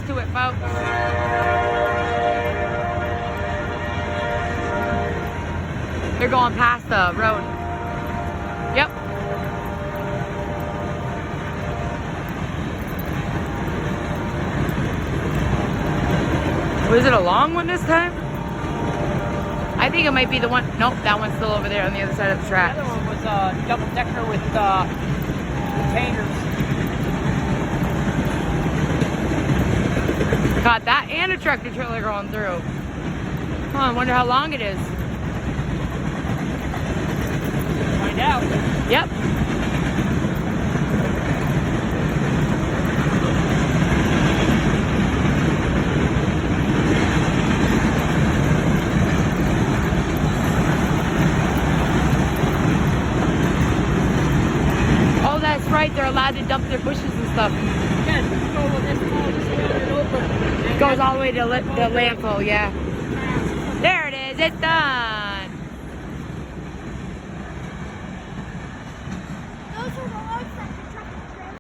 to it, folks. They're going past the road. Yep. Was it a long one this time? I think it might be the one. Nope, that one's still over there on the other side of the track. The other one was a double decker with containers. Caught that and a tractor trailer going through. Huh, I wonder how long it is. Find out. Yep. Oh, that's right. They're allowed to dump their bushes and stuff. Goes all the way to the landfill, yeah. There it is. It's done.